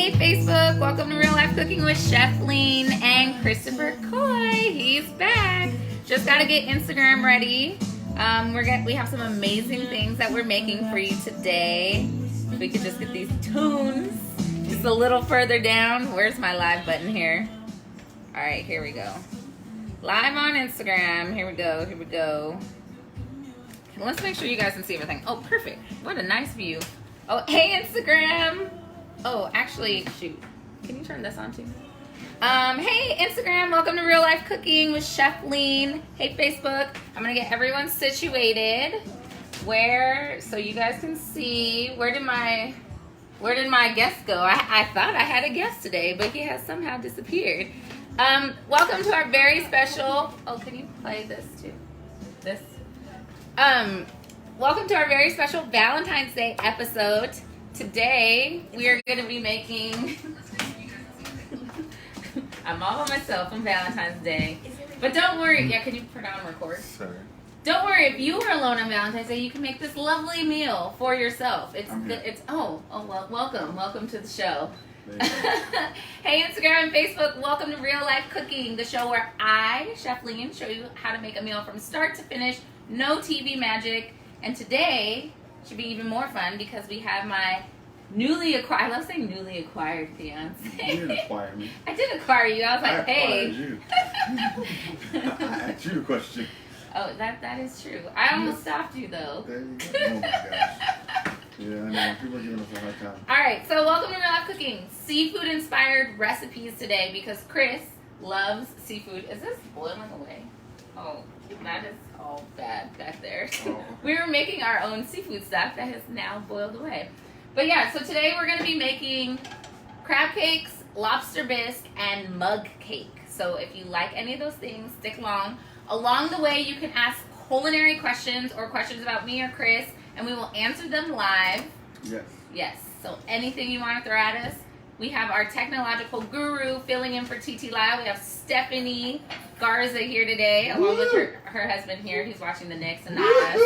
Hey Facebook, welcome to Real Life Cooking with Chefleen and Christopher Coy. He's back. Just gotta get Instagram ready. We have some amazing things that we're making for you today. If we could just get these tunes just a little further down. Where's my live button here? All right, here we go. Live on Instagram. Here we go. Here we go. Let's make sure you guys can see everything. Oh, perfect. What a nice view. Oh, hey Instagram. Oh, actually, shoot. Can you turn this on too? Hey Instagram, welcome to Real Life Cooking with Chefleen. Hey Facebook, I'm gonna get everyone situated so you guys can see. Where did my guest go? I thought I had a guest today, but he has somehow disappeared. Welcome to our very special. Oh, can you play this too? This. Welcome to our very special Valentine's Day episode. Today, we are going to be making... I'm all by myself on Valentine's Day. But don't worry. Yeah, can you put on record? Sorry. Don't worry. If you were alone on Valentine's Day, you can make this lovely meal for yourself. Well, welcome to the show. Hey, Instagram and Facebook, welcome to Real Life Cooking, the show where I, Chefleen, show you how to make a meal from start to finish. No TV magic. And today should be even more fun because we have my newly acquired, I love saying newly acquired fiance. You didn't acquire me. I did acquire you. I was like, hey. You. I asked you a question. Oh, that is true. I almost stopped you though. There you go. Oh my gosh. Yeah, I know. People are giving us a hard time. Alright, so welcome to Real Life Cooking. Seafood inspired recipes today because Chris loves seafood. Is this boiling away? Oh, that is all bad back there. Oh. We were making our own seafood stuff that has now boiled away. But yeah, so today we're going to be making crab cakes, lobster bisque, and mug cake. So if you like any of those things, stick along. Along the way, you can ask culinary questions or questions about me or Chris, and we will answer them live. Yes. Yes. So anything you want to throw at us. We have our technological guru filling in for TT Live. We have Stephanie Garza here today, along with her husband here. He's watching the Knicks and not us.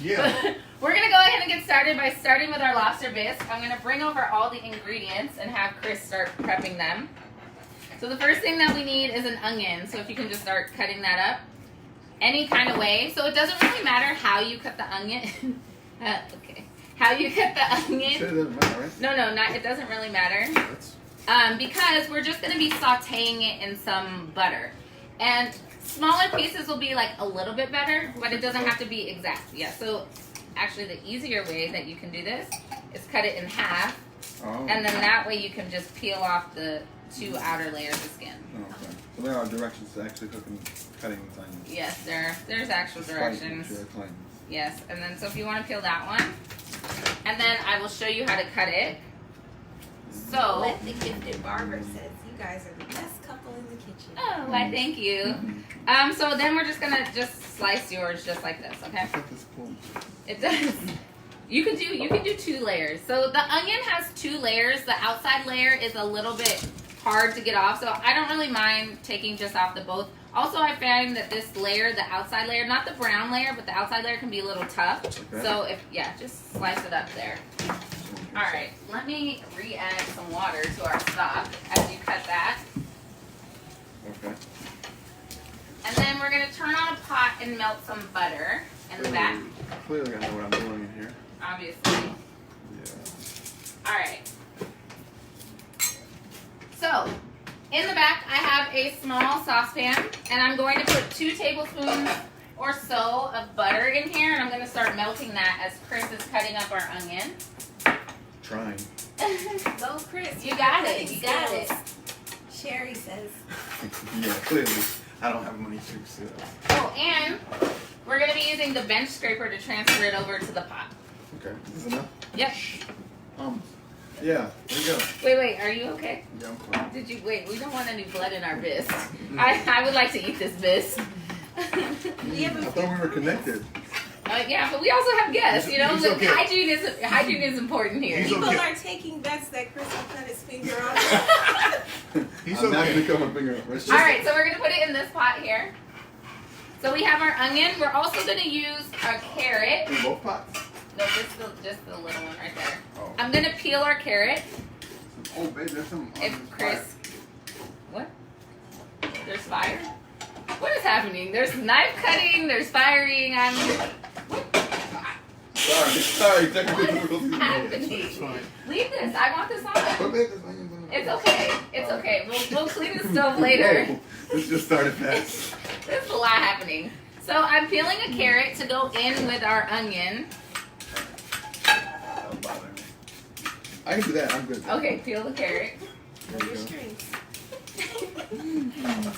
Yeah. We're going to go ahead and get started by starting with our lobster bisque. I'm going to bring over all the ingredients and have Chris start prepping them. So the first thing that we need is an onion. So if you can just start cutting that up any kind of way. So it doesn't really matter how you cut the onion. Okay. How you cut the onion. It doesn't matter, right? No, it doesn't really matter. Because we're just going to be sauteing it in some butter. And smaller pieces will be like a little bit better, but it doesn't have to be exact. Yeah, so actually the easier way that you can do this is cut it in half. Oh. And then that way you can just peel off the two outer layers of skin. Oh, okay. So there are directions to actually cutting the onions. Yes, there's actual directions. Yes, and then so if you want to peel that one, and then I will show you how to cut it. So, Let the gifted barber says you guys are the best couple in the kitchen. Oh, why thank you. So then we're just gonna slice yours just like this, okay? It does. You can do 2 layers. So the onion has 2 layers. The outside layer is a little bit hard to get off, so I don't really mind taking just off the both. Also, I found that this layer, the outside layer, not the brown layer, but the outside layer can be a little tough. Okay. So just slice it up there. All right, let me re-add some water to our stock as you cut that. Okay. And then we're gonna turn on a pot and melt some butter in the back. Clearly, I know what I'm doing in here. Obviously. Yeah. All right. So, in the back, I have a small saucepan, and I'm going to put 2 tablespoons or so of butter in here, and I'm going to start melting that as Chris is cutting up our onion. Trying. Go, Chris. You got it. You got it. Sherry says. Yeah, clearly. I don't have money to sit. Oh, and we're going to be using the bench scraper to transfer it over to the pot. Okay. Is this enough? Yep. Yeah, there you go. Wait, are you okay? Yeah, I'm fine. We don't want any blood in our bisque. I would like to eat this bisque. I thought we were connected. Yeah, but we also have guests, you know. Okay. Hygiene is important here. People are taking bets that Chris will cut his finger off. He's not going to cut my finger off. All right, so we're going to put it in this pot here. So we have our onion. We're also going to use our carrot. In both pots? No, just the little one right there. Oh. I'm going to peel our carrot. Oh, babe, there's some. If Chris, what? There's fire. What is happening? There's knife cutting. There's firing. Sorry, technically What is happening? It's fine. Leave this. I want this But on. babe, there's onions on It's okay. It's okay. We'll clean the stove later. Whoa, this just started fast. There's a lot happening. So I'm peeling a carrot to go in with our onion. Don't bother me. I can do that. I'm good. Okay, peel the carrot. There Your we go. strings.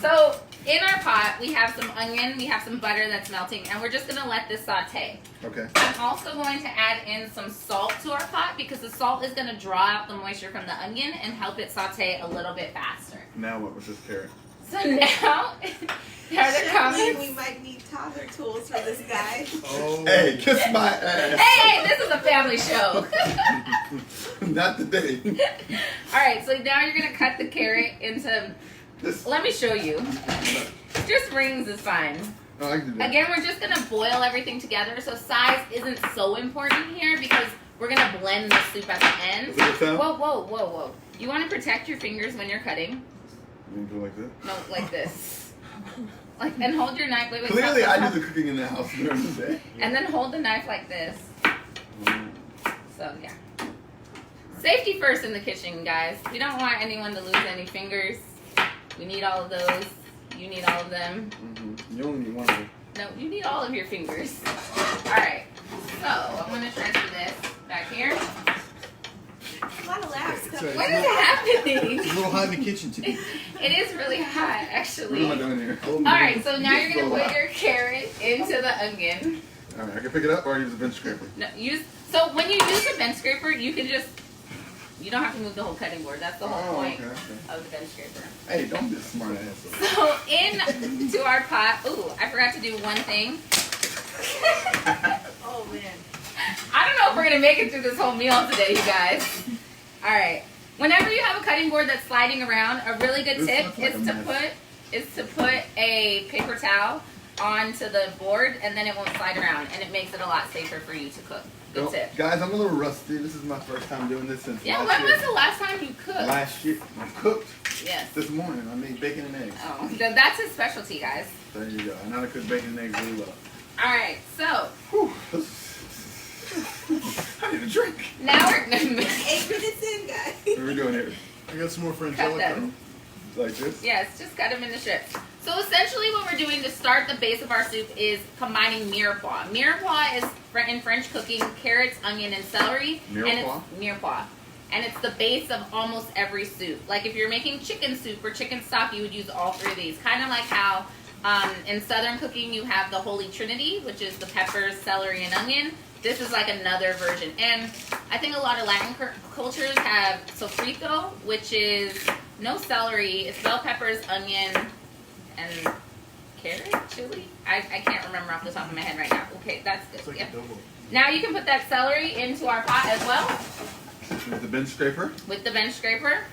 So in our pot, we have some onion, we have some butter that's melting, and we're just gonna let this saute. Okay. I'm also going to add in some salt to our pot because the salt is gonna draw out the moisture from the onion and help it saute a little bit faster. Now what with this carrot? So now, they're Chefleen, coming. we might need toddler tools for this guy. Oh. Hey, kiss my ass. Hey, this is a family show. Not today. All right, so now you're gonna cut the carrot into. This. Let me show you. Just rings is fine. Oh, I can do that. Again, we're just gonna boil everything together, so size isn't so important here because we're gonna blend the soup at the end. Is it good sound? Whoa, whoa, whoa, whoa! You want to protect your fingers when you're cutting. You can do like this. No, like this. Like, and hold your knife. Wait, wait. Clearly, stop, I stop. do the cooking in the house during the day. And then hold the knife like this. So yeah. Safety first in the kitchen, guys. We don't want anyone to lose any fingers. We need all of those. You need all of them. Mm-hmm. You only need one of them. No, you need all of your fingers. All right. So I'm gonna transfer this back here. A lot of laughs It's coming. a- What is happening? It's a little hot in the kitchen today. It is really hot, What actually. am I All doing here? right. So now you're This is gonna so put hot. your carrot into the onion. All right, I can pick it up or use a bench scraper. No, so when you use the bench scraper, you can just. You don't have to move the whole cutting board. That's the whole point Oh, okay. of the bench scraper. Hey, don't be a smart ass. So into our pot. Ooh, I forgot to do one thing. Oh man. I don't know if we're gonna make it through this whole meal today, you guys. All right. Whenever you have a cutting board that's sliding around, a really good This tip looks like is a to mess. put a paper towel onto the board, and then it won't slide around, and it makes it a lot safer for you to cook. Good Don't- tip. Guys, I'm a little rusty. This is my first time doing this since Yeah. last When year. was the last time you cooked? Last year. I cooked Yes. this morning. I made bacon and eggs. Oh, that's his specialty, guys. There you go. I know how to cook bacon and eggs really well. All right. So Whew. I need a drink. now we're 8 minutes in, guys. What are we doing here? I got some more for cut Angelica. them. Like this? Yes, just cut them into strips. So essentially what we're doing to start the base of our soup is combining mirepoix. Mirepoix is, in French cooking, carrots, onion, and celery. And Mirepoix? it's mirepoix. And it's the base of almost every soup. Like if you're making chicken soup or chicken stock, you would use all three of these. Kind of like how in Southern cooking you have the Holy Trinity, which is the peppers, celery, and onion. This is like another version. And I think a lot of Latin cultures have sofrito, which is no celery. It's bell peppers, onion, and carrot, chili. I can't remember off the top of my head right now. Okay, that's It's good. like Yep. a double. Now you can put that celery into our pot as well With the bench scraper. with the bench scraper.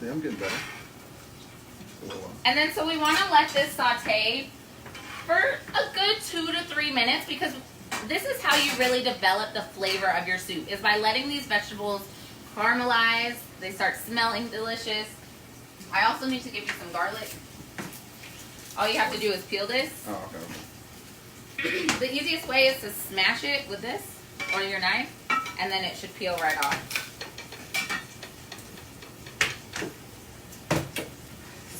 See, I'm getting better. A little while. And then so we want to let this saute for a good 2 to 3 minutes because this is how you really develop the flavor of your soup is by letting these vegetables caramelize. They start smelling delicious. I also need to give you some garlic. All you have to do is peel this. Oh, okay. The easiest way is to smash it with this or your knife, and then it should peel right off.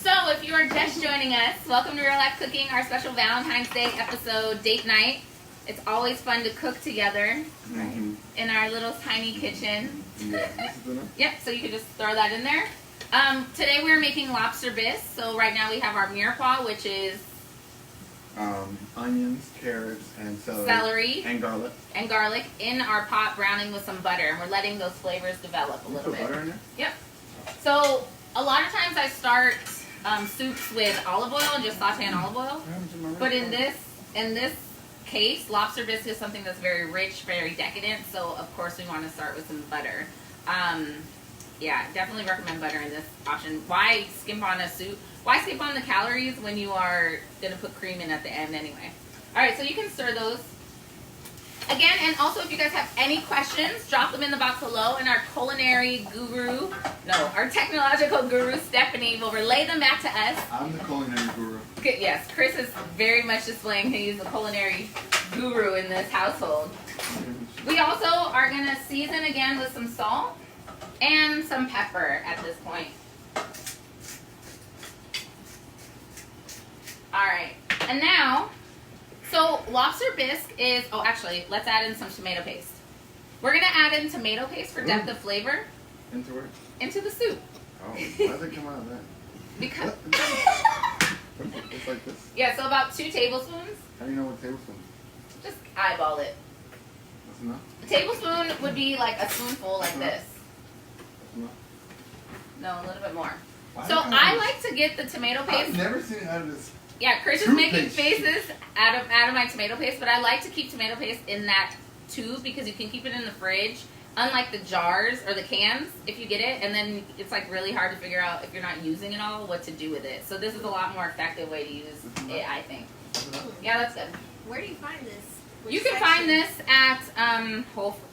So if you are just joining us, welcome to Real Life Cooking, our special Valentine's Day episode, date night. It's always fun to cook together Mm-hmm. in our little tiny kitchen. Yeah, this is enough. Yep, so you can just throw that in there. Today we're making lobster bisque. So right now we have our mirepoix, which is Onions, carrots, and celery and garlic. in our pot, browning with some butter, and we're letting those flavors develop a You little put bit. butter in there? Yep. So a lot of times I start soups with olive oil and just saute in olive oil. What happened to my But in red this case, lobster bisque is something that's very rich, very decadent. So of course we want to start with some butter. Yeah, definitely recommend butter in this option. Why skimp on a soup? Why skimp on the calories when you are gonna put cream in at the end anyway? All right, so you can stir those. Again, and also if you guys have any questions, drop them in the box below, and our our technological guru, Stephanie, will relay them back to us. I'm the culinary guru. Okay, yes, Chris is very much displaying he's a culinary guru in this household. We also are going to season again with some salt and some pepper at this point. Alright, and now, so Lobster Bisque is, oh actually, let's add in some tomato paste. We're going to add in tomato paste for depth of flavor. Into it? Into the soup. Oh, why does it come out of that? Because, It's like this. yeah, so about 2 tablespoons. How do you know what tablespoon? Just eyeball it. That's enough? A tablespoon would be like a spoonful like this. That's enough? No, a little bit more. Why So do you I have like to get the tomato this? I've paste. never seen it out of this. Yeah, Chris is making Toothpaste. faces out of my tomato paste, but I like to keep tomato paste in that tube because you can keep it in the fridge. Unlike the jars or the cans, if you get it, and then it's like really hard to figure out if you're not using it all, what to do with it. So this is a lot more effective way to use it, I think. Yeah, that's good. Where do you find this? Which You can section? find this at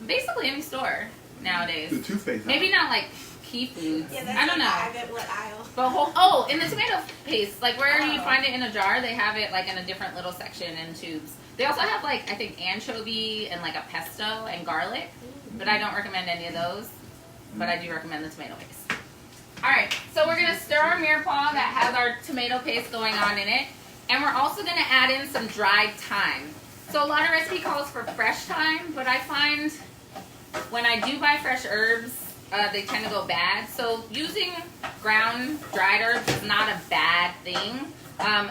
basically any store nowadays. The toothpaste. Maybe not like Key Foods. Yeah, that's I don't know. I bet what aisle. But in the tomato paste, like wherever you find it in a jar, they have it like in a different little section in tubes. They also have like I think anchovy and like a pesto and garlic, but I don't recommend any of those. But I do recommend the tomato paste. All right, so we're gonna stir our mirepoix that has our tomato paste going on in it, and we're also gonna add in some dried thyme. So a lot of recipe calls for fresh thyme, but I find when I do buy fresh herbs, they tend to go bad. So using ground dried herbs is not a bad thing,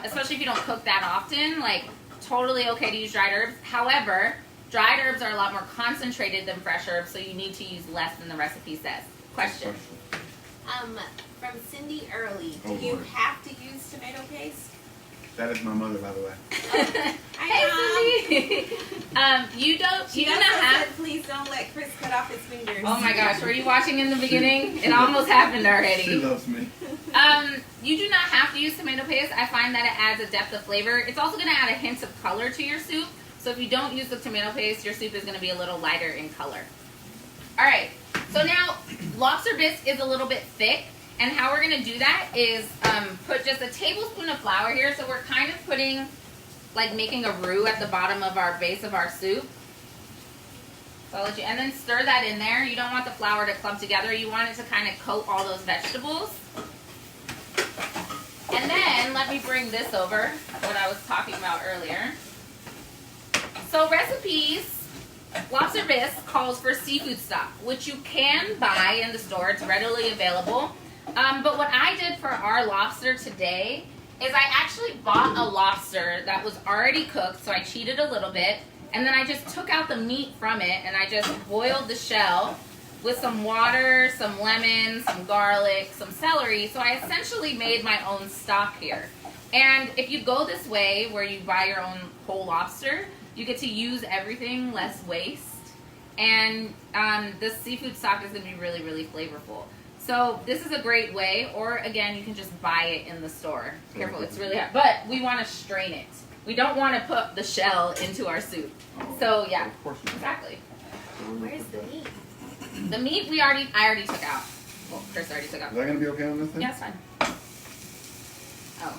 especially if you don't cook that often. Like, totally okay to use dried herbs. However, dried herbs are a lot more concentrated than fresh herbs, so you need to use less than the recipe says. Question? From Cindy Early, do Oh, you Lord. have to use tomato paste? That is my mother, by the way. Hey, Cindy. You do not She also have. said, please don't let Chris cut off his fingers. Oh my gosh, were you watching in the beginning? It almost happened She already. loves me. You do not have to use tomato paste. I find that it adds a depth of flavor. It's also going to add a hint of color to your soup. So if you don't use the tomato paste, your soup is going to be a little lighter in color. All right. So now, lobster bisque is a little bit thick. And how we're going to do that is put just a tablespoon of flour here. So we're kind of putting, like making a roux at the bottom of our base of our soup. So I'll let you, and then stir that in there. You don't want the flour to clump together. You want it to kind of coat all those vegetables. And then let me bring this over, what I was talking about earlier. So recipes, Lobster Bisque calls for seafood stock, which you can buy in the store. It's readily available. But what I did for our lobster today is I actually bought a lobster that was already cooked, so I cheated a little bit. And then I just took out the meat from it, and I just boiled the shell with some water, some lemon, some garlic, some celery. So I essentially made my own stock here. And if you go this way, where you buy your own whole lobster, you get to use everything, less waste. And the seafood stock is going to be really, really flavorful. So this is a great way, or again, you can just buy it in the store. Careful, it's really hot. But we want to strain it. We don't want to put the shell into our soup. So yeah, Of course not. exactly. So we're gonna Where's put the that- meat? The meat I already took out. Well, Chris already took out. Is that gonna be okay on this thing? Yeah, it's fine. Oh.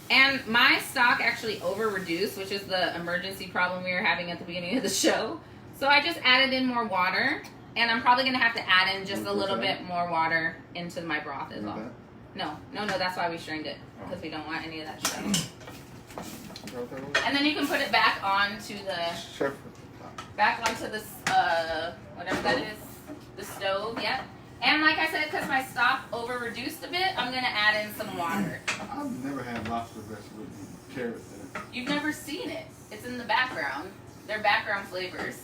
And my stock actually over-reduced, which is the emergency problem we were having at the beginning of the show. So I just added in more water, and I'm probably going to have to add in just a little bit more water into my broth as Like well. that? No, that's why we strained it, because we don't want any of that shell. Is that what that was? And then you can put it back onto the Chef. this, whatever that is, the stove, yep. And like I said, because my stock over-reduced a bit, I'm going to add in some water. I've never had lobster bisque with carrots in it. You've never seen it. It's in the background. They're background flavors.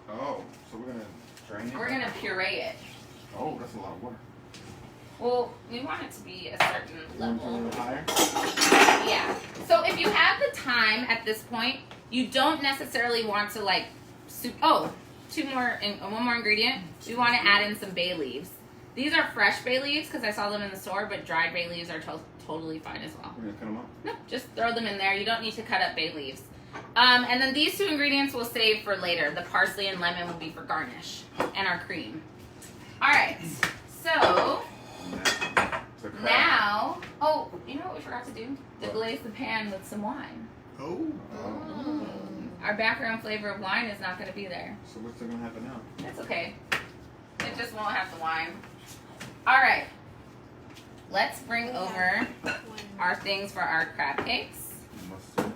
Oh, so we're gonna drain it? We're going to puree it. Oh, that's a lot of work. Well, we want it to be a certain Want it a level. little higher? Yeah. So if you have the time at this point, you don't necessarily want to like soup. Oh, one more ingredient. We want to add in some bay leaves. These are fresh bay leaves because I saw them in the store, but dried bay leaves are totally fine as well. We're gonna cut them up. No, just throw them in there. You don't need to cut up bay leaves. And then these 2 ingredients we'll save for later. The parsley and lemon will be for garnish. And our cream. Alright, so The crab. now, oh, you know what we forgot to do? Deglaze the pan with some wine. Oh. Our background flavor of wine is not going to be there. So what's gonna happen now? That's okay. It just won't have the wine. Alright, let's bring over our things for our crab cakes. Mustard.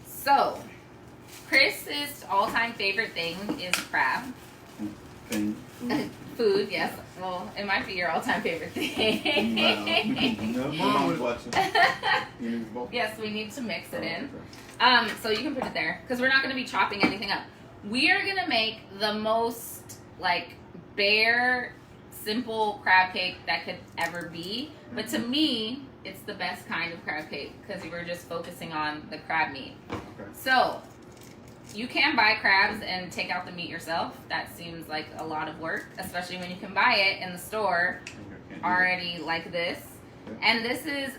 So, Chris's all-time favorite thing is crab. Thing. Food, yes. Well, it might be your all-time favorite thing. No, mom's watching. You need both. Yes, we need to mix it in. Okay. So you can put it there because we're not going to be chopping anything up. We are going to make the most like bare, simple crab cake that could ever be. But to me, it's the best kind of crab cake because you were just focusing on the crab meat. Okay. So you can buy crabs and take out the meat yourself. That seems like a lot of work, especially when you can buy it in the store already like this. Yeah. And this is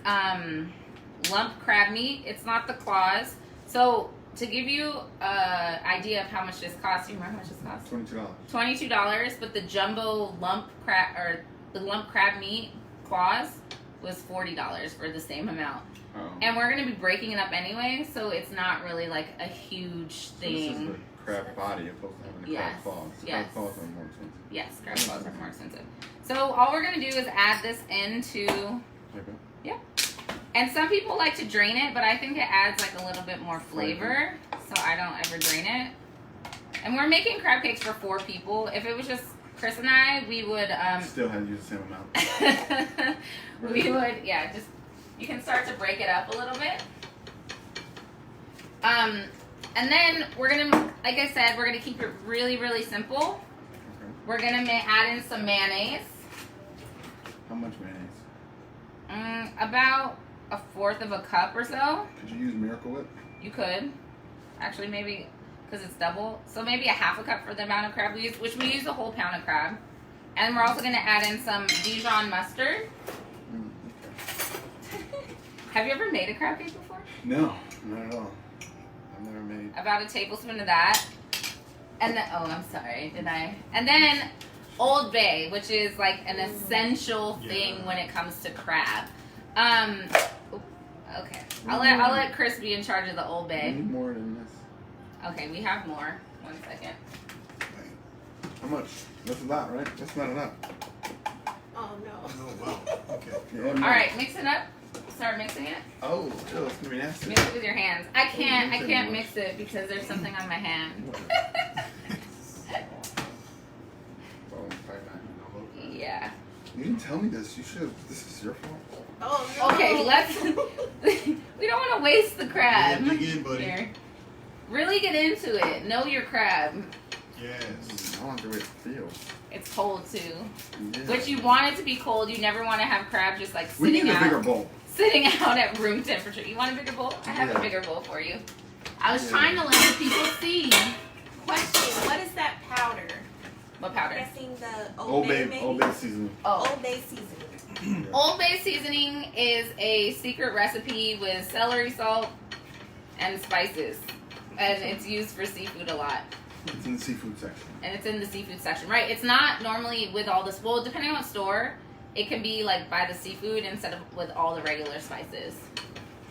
lump crab meat. It's not the claws. So to give you an idea of how much this costs, you remember how much this costs? $22. $22, but the jumbo lump crab or the lump crab meat claws was $40 for the same amount. Oh. And we're gonna be breaking it up anyway, so it's not really like a huge So this is thing. the crab body opposed to having the Yes. crab claws. The Yes. crab claws are more expensive. Yes, crab claws are more expensive. So all we're gonna do is add this into, Okay. and some people like to drain it, but I think it adds like a little bit more flavor, so I don't ever drain it. And we're making crab cakes for 4 people. If it was just Chris and I, we would Still had to use the same amount. we would, yeah, just, you can start to break it up a little bit. And then we're gonna, like I said, we're gonna keep it really, really simple. Okay. We're gonna add in some mayonnaise. How much mayonnaise? About 1/4 of a cup or so. Could you use Miracle Whip? You could. Actually, maybe, because it's double. So maybe 1/2 cup for the amount of crab we use, which we use a whole pound of crab. And we're also gonna add in some Dijon mustard. Okay. Have you ever made a crab cake before? No, not at all. I've never made. About a tablespoon of that. And then, oh, I'm sorry, did I? And then Old Bay, which is like an essential thing when it comes to crab. Okay. I'll let Chris be in charge of the Old I Bay. need more than this. Okay, we have more. 1 second. How much? That's a lot, right? That's not enough. Oh no. Oh, wow. Okay. Yeah, All right, mix it up. Start mixing it. Oh, ew, it's gonna be nasty. Mix it with your hands. I can't mix it more. mix it because there's something on my hand. Oh, fine. Yeah. You didn't tell me this. You should have. This is your fault. Oh no. Okay, let's. We don't want to waste the crab. Yeah, dig in, buddy. Here. Really get into it. Know your crab. Yes. I want the way it feels. It's cold too. Yeah. But you want it to be cold. You never want to have crab just like We sitting need a out. bigger bowl. Sitting out at room temperature. You want a bigger bowl? I have Yeah. a bigger bowl for you. I was Yeah. trying to let the people see. Question: what is that powder? What I'm powder? guessing the Old Bay, maybe? Old Bay seasoning. Oh. Old Bay seasoning. Old Bay seasoning is a secret recipe with celery salt and spices. And it's used for seafood a lot. It's in the seafood section. And it's in the seafood section. Right, it's not normally with all this. Well, depending on what store, it can be like by the seafood instead of with all the regular spices.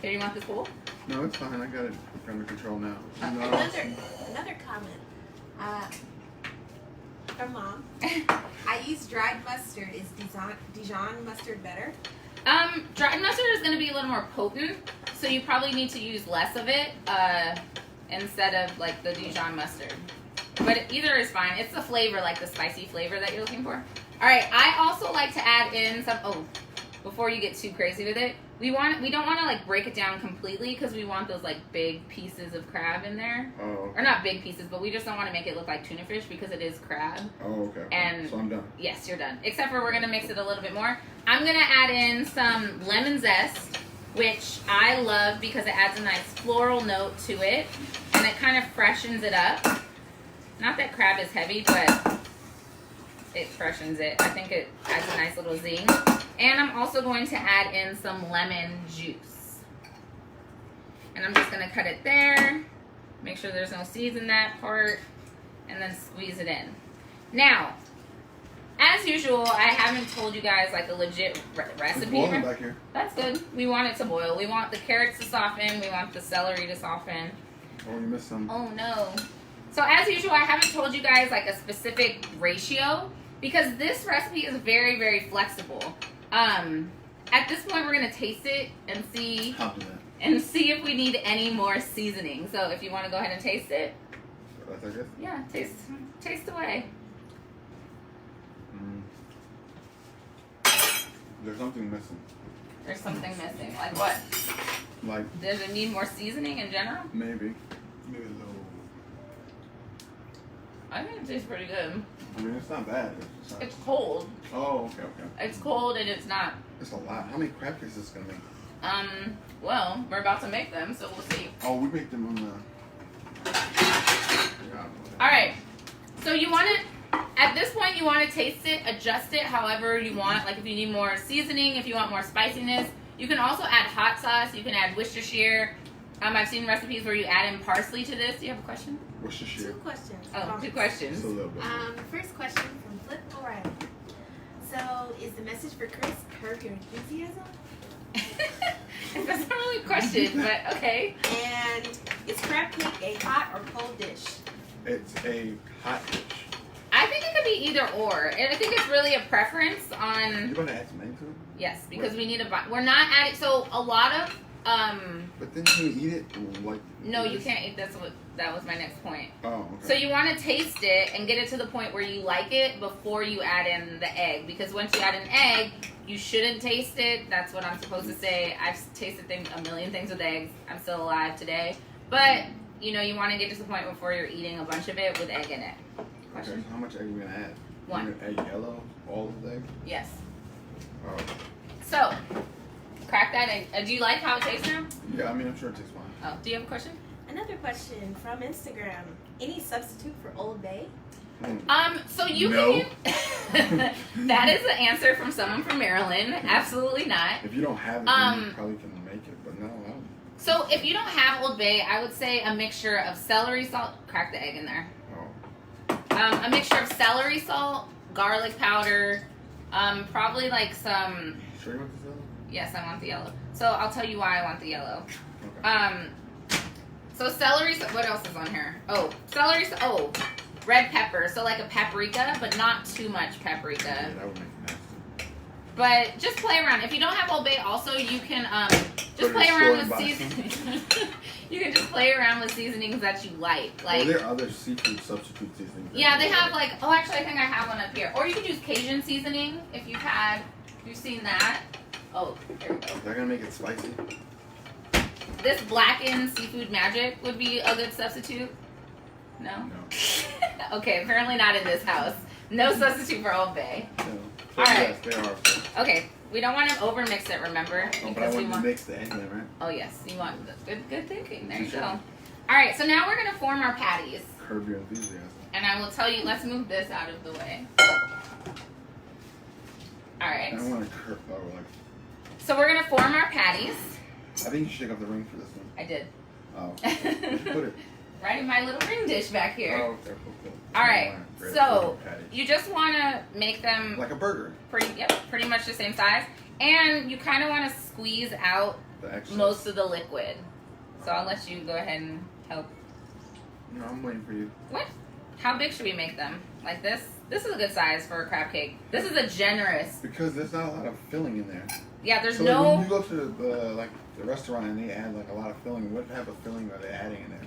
Here, you want this bowl? No, it's fine. I got it under control now. No. Another comment. From mom. I use dried mustard. Is Dijon mustard better? Dried mustard is going to be a little more potent, so you probably need to use less of it instead of like the Dijon mustard. But either is fine. It's the flavor, like the spicy flavor that you're looking for. All right. I also like to add in some. Oh, before you get too crazy with it, we don't want to like break it down completely because we want those like big pieces of crab in there. Oh, okay. Or not big pieces, but we just don't want to make it look like tuna fish because it is crab. Oh, okay. And- so I'm done. Yes, you're done. Except for we're going to mix it a little bit more. I'm going to add in some lemon zest, which I love because it adds a nice floral note to it. And it kind of freshens it up. Not that crab is heavy, but it freshens it. I think it adds a nice little zing. And I'm also going to add in some lemon juice. And I'm just going to cut it there. Make sure there's no seeds in that part. And then squeeze it in. Now, as usual, I haven't told you guys like a legit recipe. It's boiling back here. That's good. We want it to boil. We want the carrots to soften. We want the celery to soften. Oh, you missed some. Oh no. So as usual, I haven't told you guys like a specific ratio because this recipe is very, very flexible. At this point, we're gonna taste it and see I'll do that. and see if we need any more seasoning. So if you want to go ahead and taste it, That's like this? yeah, taste away. There's something missing. There's something missing. Like what? Like, Does it need more seasoning in general? maybe. Maybe a little. I think it tastes pretty good. I mean, it's not bad. It's just not... It's cold. Oh, okay, okay. It's cold and it's not. It's a lot. How many crab cakes is this gonna make? Well, we're about to make them, so we'll see. Oh, we make them on the... Yeah, Alright, so you want to, at this point you want to taste it, adjust it however you want. Like if you need more seasoning, if you want more spiciness. You can also add hot sauce, you can add Worcestershire. I've seen recipes where you add in parsley to this. Do you have a question? Worcestershire. 2 questions. Oh, 2 questions. Just a little bit. First question from Flip O'Reilly. So, is the message for Chris curb your enthusiasm? That's not really a question, but okay. And is crab cake a hot or cold dish? It's a hot dish. I think it could be either or. And I think it's really a preference on... You're gonna add some egg to it? Yes, because we need a... We're not adding... So, a lot of... But then can you eat it like... No, you can't eat. That was my next point. Oh, okay. So you want to taste it and get it to the point where you like it before you add in the egg. Because once you add an egg, you shouldn't taste it. That's what I'm supposed to say. I've tasted a million things with eggs. I'm still alive today. But, you know, you want to get to the point before you're eating a bunch of it with egg in it. Question? Okay, so how much egg are we gonna add? 1. We're gonna add yellow, all of the egg? Yes. Oh. So, crack that egg. Do you like how it tastes now? Yeah, I mean, I'm sure it tastes fine. Oh, do you have a question? Another question from Instagram. Any substitute for Old Bay? So you No. can... That is an answer from someone from Maryland. Absolutely not. If you don't have it, then you probably can make it, but no, I don't. So if you don't have Old Bay, I would say a mixture of celery salt. Crack the egg in there. Oh. A mixture of celery salt, garlic powder, probably like some... Sure you want this yellow? Yes, I want the yellow. So I'll tell you why I want the yellow. Okay. So celery, what else is on here? Oh, celery, red pepper. So like a paprika, but not too much paprika. Yeah, that would make it nasty. But just play around. If you don't have Old Bay, also you can just Go to play the around store with and buy seasonings. You can just play around with seasonings that you like. Well, Like, there are other seafood substitute seasonings. yeah, they have like, oh, actually, I think I have one up here. Or you can use Cajun seasoning if you've seen that. Oh, there we go. Is that gonna make it spicy? This blackened seafood magic would be a good substitute. No? No. Okay, apparently not in this house. No substitute for Old Bay. No. All right. Yes, they are. Okay, we don't want to overmix it, remember? Oh, but I want to mix the egg in, right? Oh yes, you want good thinking. There you Sure. go. All right, so now we're gonna form our patties, Curb your enthusiasm. and I will tell you. Let's move this out of the way. All right. I don't want to curb. Oh, like. So we're gonna form our patties. I think you should take off the ring for this one. I did. Oh. Where'd you put it? Right in my little ring dish back here. Oh, okay, cool. All right. Great. So Patty. you just want to make them Like a burger. pretty much the same size, and you kind of want to squeeze out The excess. most of the liquid. So I'll let you go ahead and help. No, I'm waiting for you. What? How big should we make them? Like this? This is a good size for a crab cake. This is a generous. Because there's not a lot of filling in there. Yeah, there's So no. like when you go to the restaurant and they add like a lot of filling, what type of filling are they adding in there?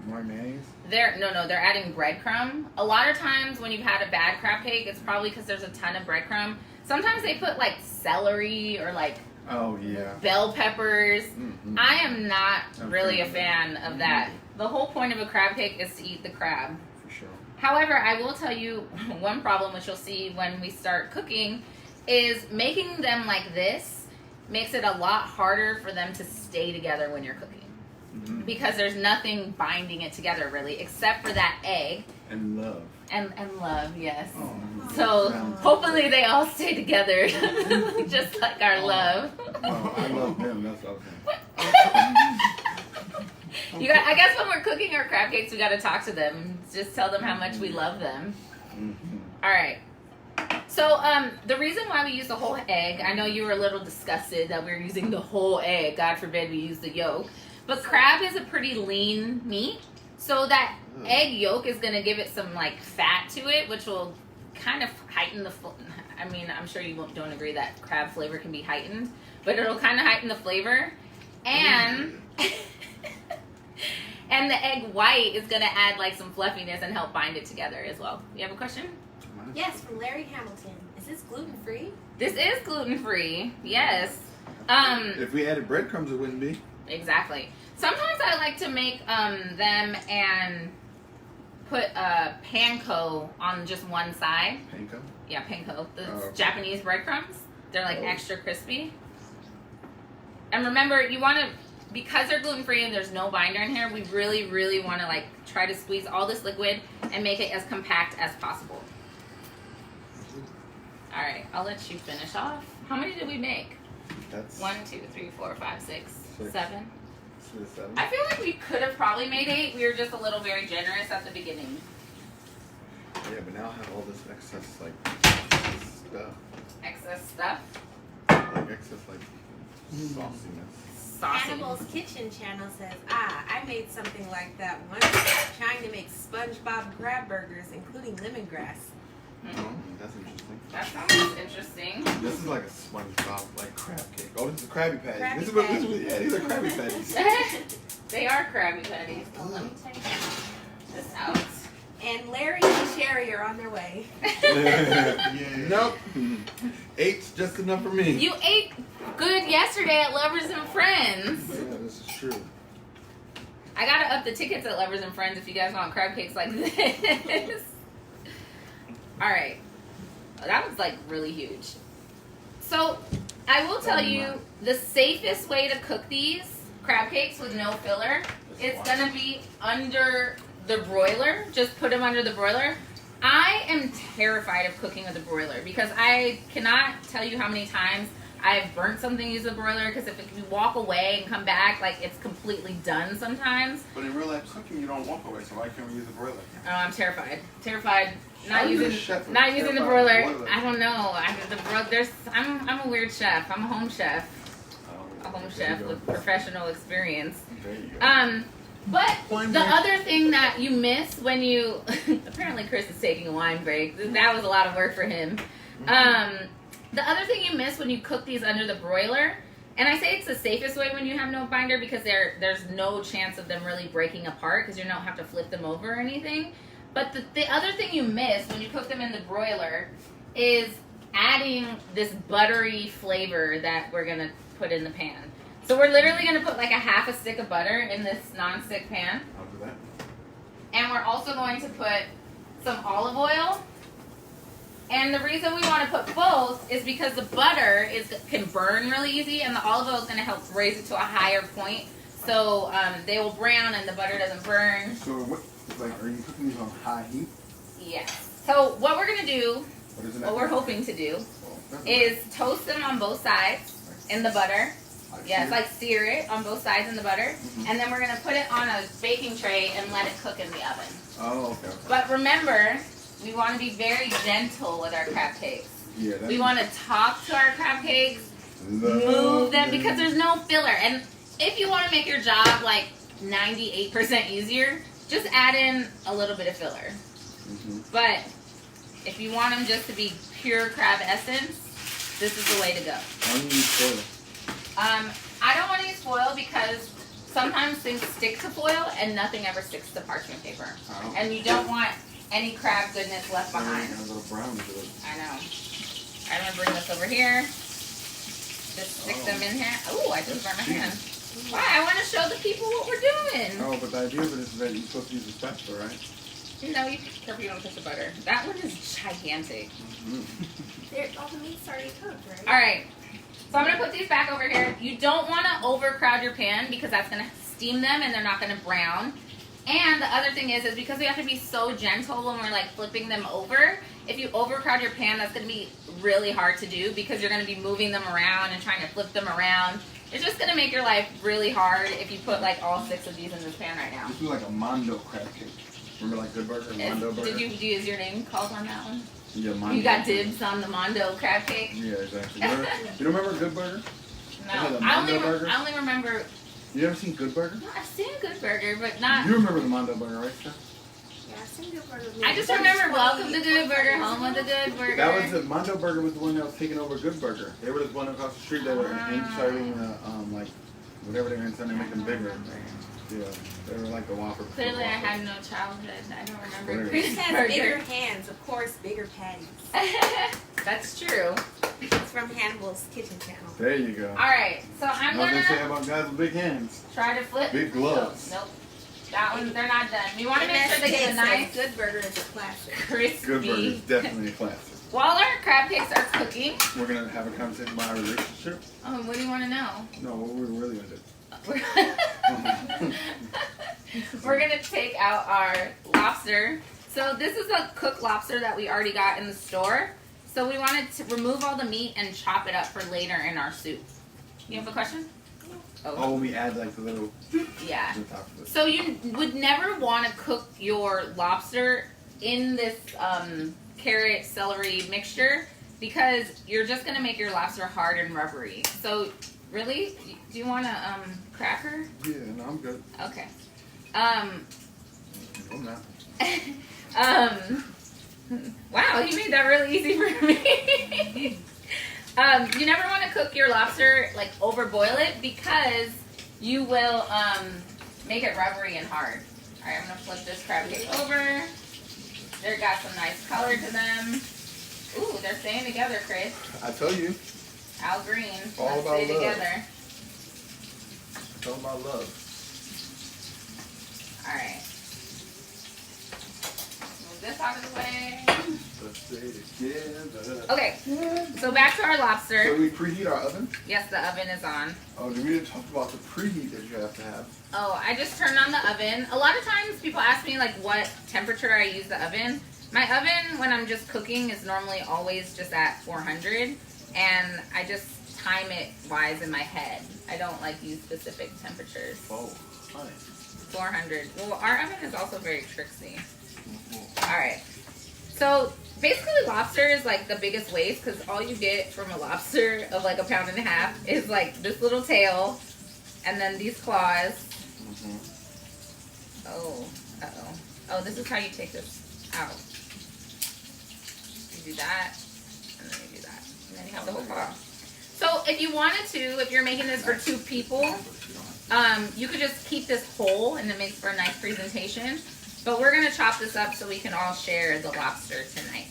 More mayonnaise? They're adding breadcrumb. A lot of times when you've had a bad crab cake, it's probably because there's a ton of breadcrumb. Sometimes they put like celery or like Oh yeah. bell peppers. Mm-hmm. I am not I'm really a sure. fan of that. The whole point of a crab cake is to eat the crab. For sure. However, I will tell you one problem which you'll see when we start cooking is making them like this makes it a lot harder for them to stay together when you're cooking. because there's nothing binding it together really, except for that egg. And love. And love, yes. Oh. So hopefully they all stay together, just like our love. Oh, I love them. That's what I'm saying. I guess when we're cooking our crab cakes, we got to talk to them. Just tell them how much we love them. All right. So the reason why we use the whole egg, I know you were a little disgusted that we were using the whole egg. God forbid we use the yolk. But crab is a pretty lean meat. So that egg yolk is going to give it some like fat to it, which will kind of heighten the, I mean, I'm sure you don't agree that crab flavor can be heightened, but it'll kind of heighten the flavor. And and the egg white is going to add like some fluffiness and help bind it together as well. You have a question? Yes, from Larry Hamilton. Is this gluten-free? This is gluten-free. Yes. If we added breadcrumbs, it wouldn't be. Exactly. Sometimes I like to make them and put panko on just one side. Panko? Yeah, panko. The okay. Japanese breadcrumbs. They're like extra crispy. And remember, you want to, because they're gluten-free and there's no binder in here, we really, really want to like try to squeeze all this liquid and make it as compact as possible. All right, I'll let you finish off. How many did we make? That's 1, 2, 3, 4, 5, 6, 7. 7. I feel like we could have probably made 8. We were just a little very generous at the beginning. Yeah, but now I have all this excess like stuff. Excess stuff. Like excess like sauciness. Saucy. Hannibal's Kitchen channel says, I made something like that once, trying to make SpongeBob crab burgers, including lemongrass. Oh, that's interesting. That sounds interesting. This is like a SpongeBob like crab cake. Oh, this is a Krabby Patty. Krabby This is what Patty. yeah, these are Krabby Patties. They are Krabby Patties. Well, let me take this out. And Larry and Sherry are on their way. Nope. 8's just enough for me. You ate good yesterday at Lovers and Friends. Yeah, this is true. I gotta up the tickets at Lovers and Friends if you guys want crab cakes like this. Alright. That was like really huge. So, I will tell you the safest way to cook these crab cakes with no filler is gonna be under the broiler. Just put them under the broiler. I am terrified of cooking with the broiler because I cannot tell you how many times I've burnt something using the broiler because if you walk away and come back, like it's completely done sometimes. But in real life cooking, you don't walk away, so why can't we use the broiler? Oh, I'm terrified. Terrified. How Not are you a using, chef not and using the terrified broiler. of the broiler? I don't know. I'm a weird chef. I'm a home chef. A home chef with professional experience. There you go. But Wine the break. other thing that you miss when you apparently Chris is taking a wine break. That was a lot of work for him. The other thing you miss when you cook these under the broiler, and I say it's the safest way when you have no binder because there's no chance of them really breaking apart because you don't have to flip them over or anything. But the other thing you miss when you cook them in the broiler is adding this buttery flavor that we're going to put in the pan. So we're literally going to put like a half a stick of butter in this non-stick pan. I'll do that. And we're also going to put some olive oil. And the reason we want to put both is because the butter can burn really easy and the olive oil is going to help raise it to a higher point. So they will brown and the butter doesn't burn. So what? Like, are you cooking these on high heat? Yes. So what we're going to do, what we're hoping to do, is toast them on both sides in the butter. Yes, like sear it on both sides in the butter. And then we're going to put it on a baking tray and let it cook in the oven. Oh, okay. But remember, we want to be very gentle with our crab cakes. Yeah, We want to talk to our crab cakes, move them, because there's no filler. And if you want to make your job like 98% easier, just add in a little bit of filler. But if you want them just to be pure crab essence, this is the way to go. Why do you use foil? I don't want to use foil because sometimes things stick to foil and nothing ever sticks to parchment paper. Oh. And you don't want any crab goodness left behind. A little brown to it. I know. I'm going to bring this over here. Just stick them in here. Ooh, I just burned my hand. Why? I want to show the people what we're doing. Oh, but the idea of it is that you're supposed to use a spatula, right? No, you careful you don't touch the butter. That one is gigantic. All the meat's already cooked, right? All right. So I'm going to put these back over here. You don't want to overcrowd your pan because that's going to steam them and they're not gonna brown. And the other thing is because we have to be so gentle when we're like flipping them over, if you overcrowd your pan, that's gonna be really hard to do because you're gonna be moving them around and trying to flip them around. It's just gonna make your life really hard if you put like all 6 of these in this pan right now. This is like a Mondo crab cake. Remember like Good Burger, Mondo Burger? Is your name called on that one? Yeah, Mondo. You got dibs on the Mondo crab cake? Yeah, exactly. You don't remember Good Burger? No, The I Mondo burger? only remember. You ever seen Good Burger? No, I've seen Good Burger, but not. You remember the Mondo Burger, right, Steph? Yeah, I've seen Good Burger. I just remember Welcome to Good Burger, home of the Good Burger. That was the Mondo Burger was the one that was taking over Good Burger. They were the one across the street that were inserting like whatever they were inside, they make them bigger. Yeah, they were like the Whopper. Clearly, I had no childhood. I don't remember. Chris Good has Burger. bigger hands, of course, bigger patties. That's true. It's from Hannibal's Kitchen Channel. There you go. All right, so I'm What they say gonna about guys with big hands? try to flip. Big gloves. Nope. That one, they're not done. We want to make sure they get a nice, Good Burger is a classic. crispy. Good Burger is definitely a classic. While our crab cake starts cooking, We're gonna have a conversation about our relationship. oh, what do you want to know? No, what we're really gonna do. We're gonna take out our lobster. So this is a cooked lobster that we already got in the store. So we wanted to remove all the meat and chop it up for later in our soup. You have a question? Oh, we add like the little Yeah. to the top of it. So you would never want to cook your lobster in this carrot celery mixture because you're just gonna make your lobster hard and rubbery. So really, do you want a cracker? Yeah, no, I'm good. Okay. I'm not. Wow, you made that really easy for me. You never want to cook your lobster, like over boil it because you will make it rubbery and hard. All right, I'm gonna flip this crab cake over. They've got some nice color to them. Ooh, they're staying together, Chris. I tell you, Al Green. All Let's about stay love. together. it's all about love. All right. Move this out of the way. Let's stay together. Okay, so back to our So lobster. we preheat our oven? Yes, the oven is on. Oh, we didn't talk about the preheat that you have to have. Oh, I just turned on the oven. A lot of times people ask me like what temperature I use the oven. My oven, when I'm just cooking, is normally always just at 400. And I just time it wise in my head. I don't like use specific temperatures. Oh, honey. 400. Well, our oven is also very tricksy. All right. So basically lobster is like the biggest waste because all you get from a lobster of like 1.5 pounds is like this little tail and then these claws. Oh, uh-oh. Oh, this is how you take this out. You do that, and then you do that. And then you have the whole claw. So if you wanted to, if you're making this for 2 people, you could just keep this whole and it makes for a nice presentation. But we're going to chop this up so we can all share the lobster tonight.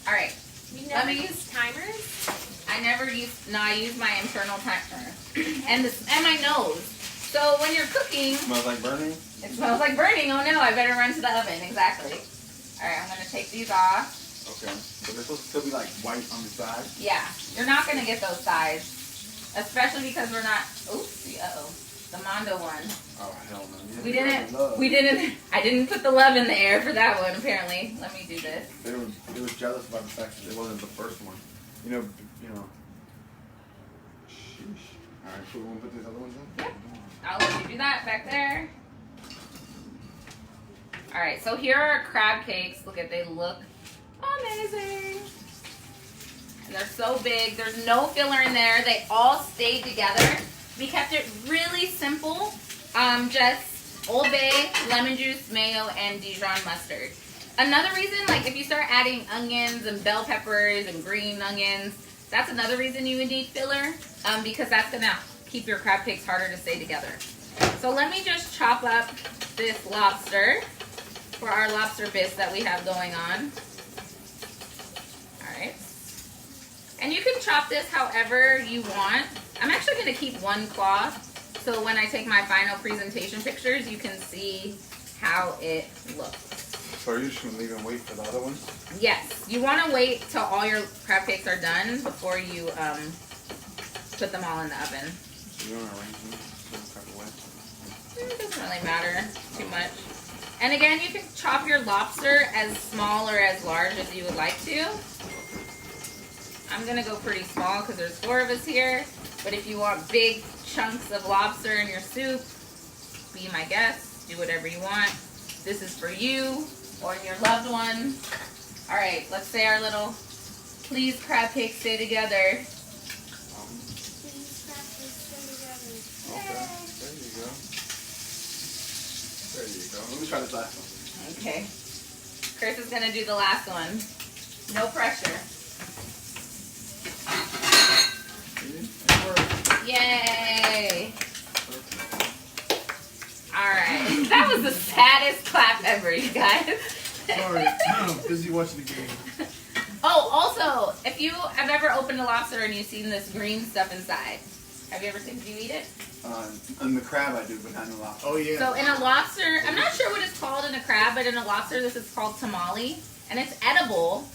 All right. You never use timers? I never use, no, I use my internal timer. And my nose. So when you're cooking, Smells like burning? it smells like burning. Oh no, I better run to the oven. Exactly. All right, I'm going to take these off. Okay. So they're supposed to still be like white on the side? Yeah, you're not going to get those sides. Especially because we're not, oopsie, uh-oh. The Mondo one. Oh, hell no. We didn't, I didn't put the love in the air for that one, apparently. Let me do this. They were jealous about the fact that it wasn't the first one. You know. Sheesh. Alright, cool. We'll put these other ones in? Yep. I'll let you do that back there. Alright, so here are our crab cakes. Look at, they look amazing. And they're so big. There's no filler in there. They all stayed together. We kept it really simple. Just Old Bay, lemon juice, mayo, and Dijon mustard. Another reason, like if you start adding onions and bell peppers and green onions, that's another reason you would need filler, because that's gonna keep your crab cakes harder to stay together. So let me just chop up this lobster for our lobster bisque that we have going on. All right. And you can chop this however you want. I'm actually gonna keep one claw, so when I take my final presentation pictures, you can see how it looks. So are you just going to leave and wait for the other ones? Yes, you want to wait till all your crab cakes are done before you put them all in the oven. So you want to arrange them so they don't cut away? It doesn't really matter too much. And again, you can chop your lobster as small or as large as you would like to. I'm gonna go pretty small because there's 4 of us here. But if you want big chunks of lobster in your soup, be my guest. Do whatever you want. This is for you or your loved one. All right, let's say our little please crab cakes stay together. Okay, there you go. There you go. Let me try this last one. Okay. Chris is gonna do the last one. No pressure. See? It worked. Yay! Alright. That was the saddest clap ever, you guys. Sorry, I'm busy watching the game. Oh, also, if you have ever opened a lobster and you've seen this green stuff inside, have you ever seen, do you eat it? In the crab I do, but not in the lobster. Oh yeah. So in a lobster, I'm not sure what it's called in a crab, but in a lobster this is called tamale. And it's edible.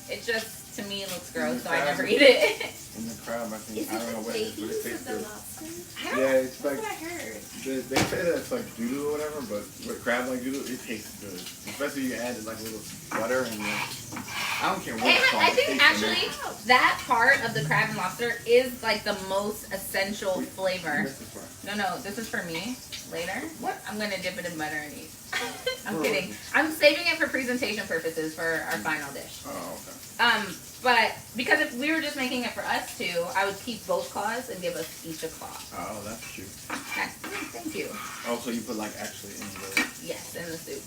It just, to me, looks gross, so I never eat it. In the crab, I think, Is I don't know it what the it is, but it babies tastes of the good. lobster? Yeah, it's That's like, what I heard. they say that it's like doodle or whatever, but with crab like doodle, it tastes good. Especially you add like a little butter and I don't care what it's called. I it think tastes actually that part of the crab and lobster is like the most essential good. flavor. This is fine. No, this is for me later. What? I'm gonna dip it in butter and eat. I'm For- kidding. I'm saving it for presentation purposes for our final dish. Oh, okay. But because if we were just making it for us two, I would keep both claws and give us each a claw. Oh, that's cute. Okay. Thank you. Oh, so you put like actually in the... Yes, in the soup.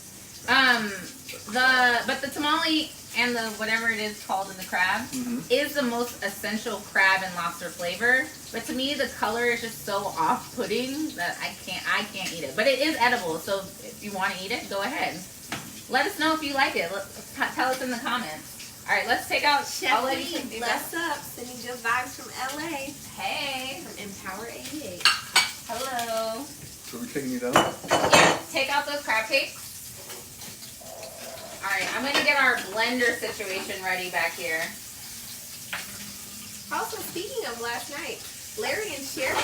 But the tamale and the whatever it is called in the crab is the most essential crab and lobster flavor. But to me, the color is just so off-putting that I can't eat it. But it is edible, so if you want to eat it, go ahead. Let us know if you like it. Tell us in the comments. All right, let's take out. I'll let you take Chefleen, these bless out. up. Sending good vibes from LA. Hey. From Empower 88. Hello. So we're taking these out? Yeah, take out those crab cakes. All right, I'm gonna get our blender situation ready back here. Also, speaking of last night, Larry and Sherry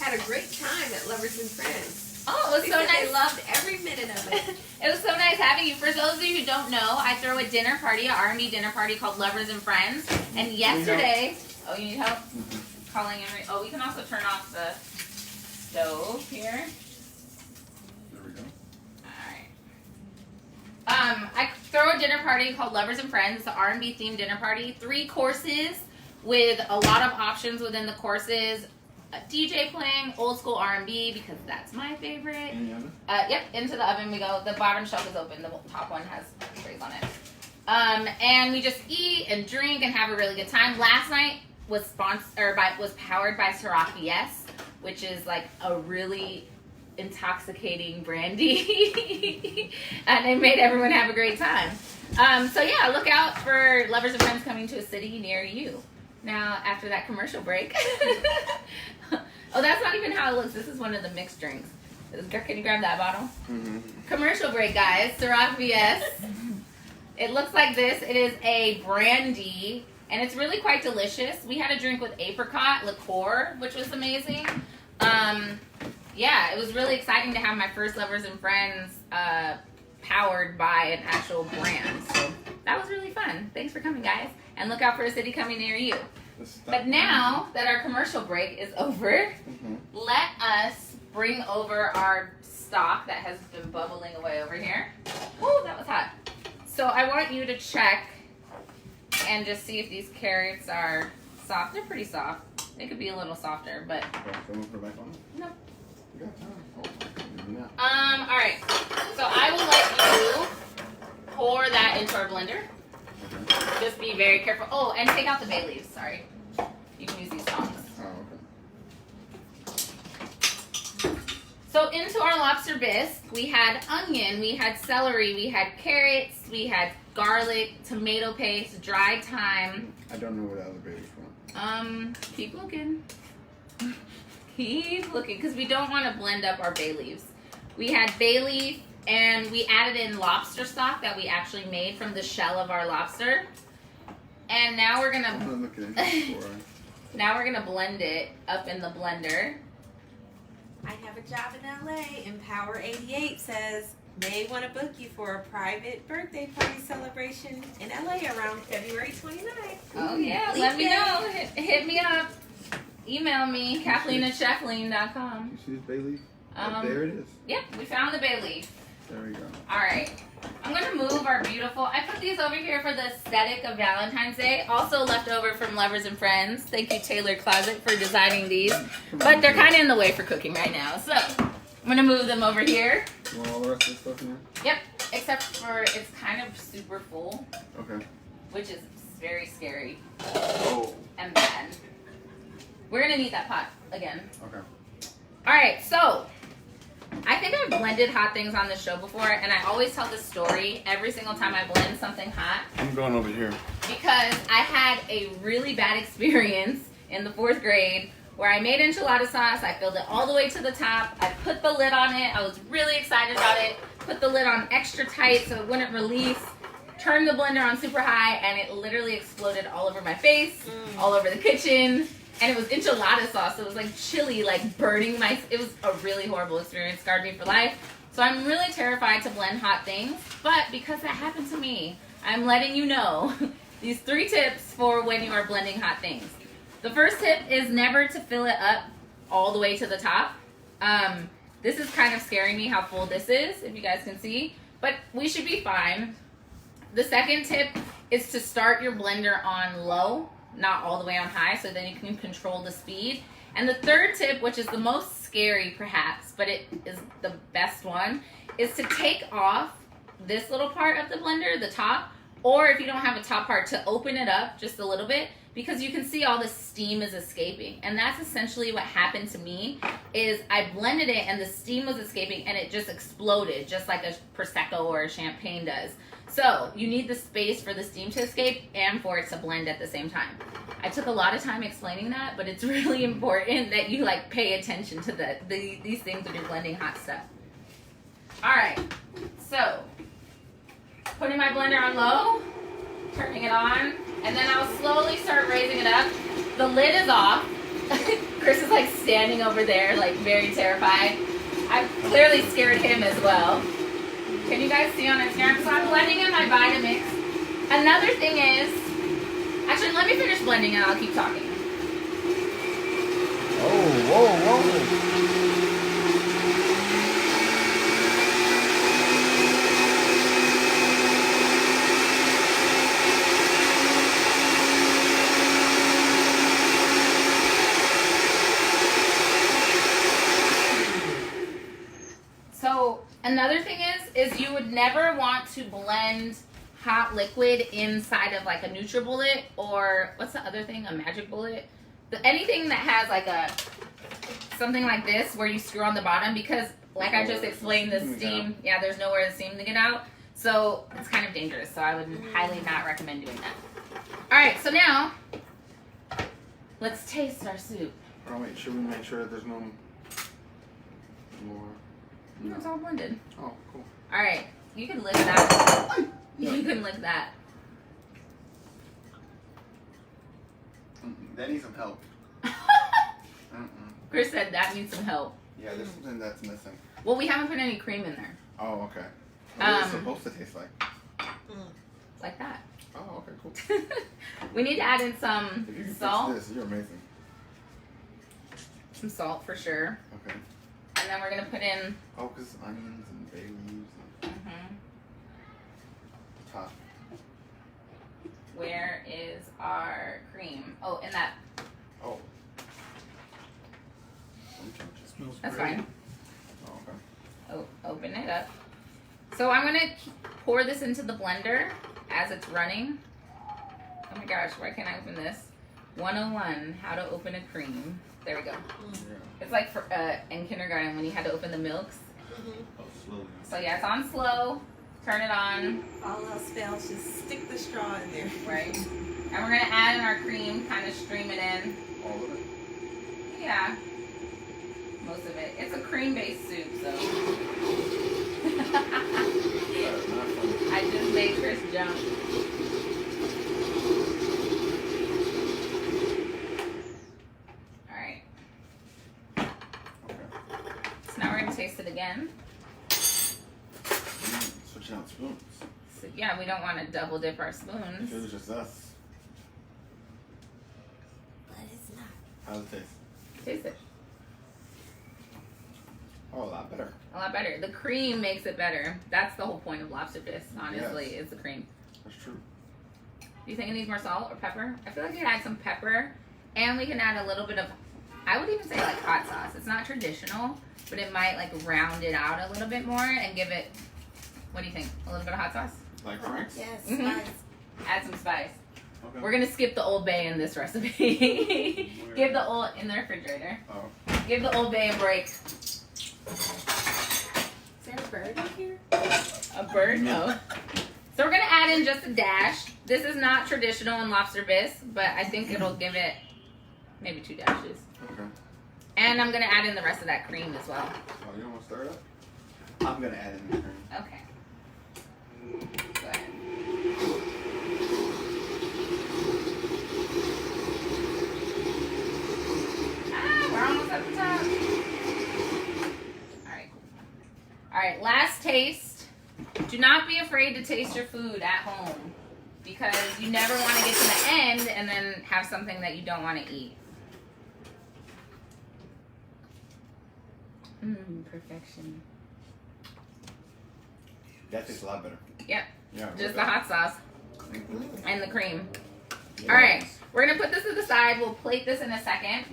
had a great time at Lovers and Friends. Oh, it was They so said nice. They loved every minute of it. It was so nice having you. For those of you who don't know, I throw a dinner party, an R&B dinner party called Lovers and Friends. And yesterday, oh, you need help? Calling every. Oh, we can also turn off the stove here. There we go. I throw a dinner party called Lovers and Friends. It's an R&B themed dinner party. 3 courses with a lot of options within the courses. A DJ playing old school R&B because that's my favorite. In the oven? Yep, into the oven we go. The bottom shelf is open. The top one has trays on it. And we just eat and drink and have a really good time. Last night was powered by Ciroc VS, which is like a really intoxicating brandy, and it made everyone have a great time. So yeah, look out for Lovers and Friends coming to a city near you. Now, after that commercial break, oh, that's not even how it looks. This is one of the mixed drinks. Can you grab that bottle? Commercial break, guys. Ciroc VS. It looks like this. It is a brandy, and it's really quite delicious. We had a drink with apricot liqueur, which was amazing. Yeah, it was really exciting to have my first Lovers and Friends powered by an actual brand. So that was really fun. Thanks for coming, guys. And look out for a city coming near you. But now that our commercial break is over, let us bring over our stock that has been bubbling away over here. Woo, that was hot. So I want you to check and just see if these carrots are soft. They're pretty soft. They could be a little softer, but no. All right. So I will let you pour that into our blender. Just be very careful. Oh, and take out the bay leaves. Sorry. You can use these tongs. So into our lobster bisque, we had onion, we had celery, we had carrots, we had garlic, tomato paste, dried thyme. I don't know where the other baby's from. Keep looking. Keep looking, because we don't want to blend up our bay leaves. We had bay leaf, and we added in lobster stock that we actually made from the shell of our lobster. And now we're gonna blend it up in the blender. I have a job in LA. Empower88 says they want to book you for a private birthday party celebration in LA around February 29th. Oh yeah, Leap let me day. know. Hit me up. Email me, Chefleen@chefleen.com. You see this bay leaf? Oh, there it is. Yep, we found the bay leaf. There we go. All right. I'm going to move our beautiful... I put these over here for the aesthetic of Valentine's Day. Also left over from Lovers and Friends. Thank you, Taylor Closet, for designing these. But they're kind of in the way for cooking right now. So I'm going to move them over here. You want all the rest of the stuff in there? Yep. Except for it's kind of super full. Okay. Which is very scary Oh. and bad. We're going to need that pot again. Okay. All right. So... I think I've blended hot things on this show before, and I always tell this story every single time I blend something hot. I'm going over here. Because I had a really bad experience in the 4th grade where I made enchilada sauce. I filled it all the way to the top. I put the lid on it. I was really excited about it. Put the lid on extra tight so it wouldn't release. Turned the blender on super high, and it literally exploded all over my face, all over the kitchen. And it was enchilada sauce, so it was like chili, like burning my... It was a really horrible experience, scarred me for life. So I'm really terrified to blend hot things, but because that happened to me, I'm letting you know these 3 tips for when you are blending hot things. The first tip is never to fill it up all the way to the top. This is kind of scaring me how full this is, if you guys can see, but we should be fine. The second tip is to start your blender on low, not all the way on high, so then you can control the speed. And the third tip, which is the most scary perhaps, but it is the best one, is to take off this little part of the blender, the top, or if you don't have a top part, to open it up just a little bit, because you can see all the steam is escaping. And that's essentially what happened to me, is I blended it and the steam was escaping and it just exploded, just like a Prosecco or a champagne does. So you need the space for the steam to escape and for it to blend at the same time. I took a lot of time explaining that, but it's really important that you like pay attention to these things when you're blending hot stuff. All right, so putting my blender on low, turning it on, and then I'll slowly start raising it up. The lid is off. Chris is like standing over there, like very terrified. I've clearly scared him as well. Can you guys see on Instagram? So I'm blending in my Vitamix. Another thing is, actually let me finish blending and I'll keep talking. Oh, whoa, whoa. So another thing is you would never want to blend hot liquid inside of like a NutriBullet or what's the other thing? A Magic Bullet? Anything that has like something like this where you screw on the bottom, because like I just explained, the steam, yeah, there's nowhere the steam to get out. So it's kind of dangerous. So I would highly not recommend doing that. All right, so now let's taste our soup. Oh wait, should we make sure that there's no more? No, it's all blended. Oh, cool. All right, you can lick that. You can lick that. That needs some help. Chris said that needs some help. Yeah, there's something that's missing. Well, we haven't put any cream in there. Oh, okay. What is it supposed to taste like? Like that. Oh, okay, cool. We need to add in some If you can salt. fix this, you're amazing. Some salt for sure. Okay. And then we're going to put in... Oh, because onions and bay leaves and top. Where is our cream? Oh, in that. Oh. Smells That's great. fine. Oh, okay. Oh, open it up. So I'm going to pour this into the blender as it's running. Oh my gosh, why can't I open this? 101, how to open a cream. There we go. Yeah. It's like for in kindergarten when you had to open the milks. Oh, slowly. So yeah, it's on slow. Turn it on. All else fails, just stick the straw in there. Right. And we're going to add in our cream, kind of stream it in. All of it? Yeah. Most of it. It's a cream-based soup, so. That's not funny. I just made Chris jump. Alright. Okay. switching out spoons. So, yeah, we don't want to double dip our If it spoons. was just us, But it's not. how's it taste? Taste it. Oh, a lot better. A lot better. The cream makes it better. That's the whole point of Lobster Bisque, honestly, Yes. is the cream. That's true. Do you think it needs more salt or pepper? I feel like we can add some pepper, and we can add a little bit of, I would even say like hot sauce. It's not traditional, but it might like round it out a little bit more and give it, what do you think? A little bit of hot sauce? Like Frank's? Yes, Mhm. spice. Add some spice. Okay. We're gonna skip the Old Bay in this recipe. Give the old, in the refrigerator. Oh. Give the Old Bay a break. Is there a bird in here? A bird? No. So we're gonna add in just a dash. This is not traditional in Lobster Bisque, but I think it'll give it maybe 2 dashes. Okay. And I'm gonna add in the rest of that cream as well. Oh, you don't want to stir it up? I'm gonna add in the cream. Okay. Go ahead. Ah, we're almost at the top. Alright. Alright, last taste. Do not be afraid to taste your food at home, because you never want to get to the end and then have something that you don't want to eat. Perfection. That tastes a lot better. Yep, Yeah. just the hot sauce Mm-hmm. and the cream. Yeah. All right, we're gonna put this to the side. We'll plate this in a second.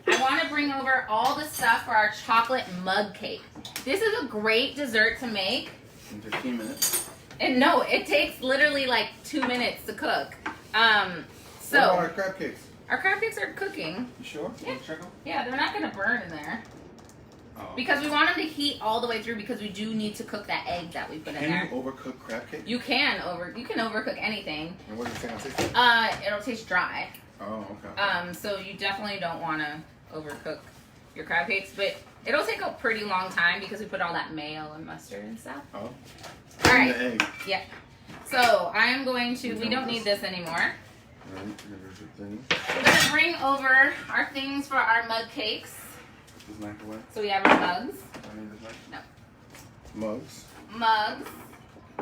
I want to bring over all the stuff for our chocolate mug cake. This is a great dessert to make. In 15 minutes. And no, it takes literally like 2 minutes to cook. What about So our crab cakes? our crab cakes are cooking. You sure? Yeah. Want to check them? Yeah, they're not gonna burn in there Oh. because we want them to heat all the way through, because we do need to cook that egg that we put in Can there. you overcook crab cake? You can overcook anything. And what does it taste like? It'll taste dry. Oh, okay. So you definitely don't want to overcook your crab cakes, but it'll take a pretty long time because we put all that mayo and mustard and stuff. Oh. All And right. the egg. Yeah. So I am going to. We don't need this anymore. Right. Here's your thing. We're gonna bring over our things for our mug cakes. This knife away. So we have our mugs. I need this knife. No. Mugs. Mugs.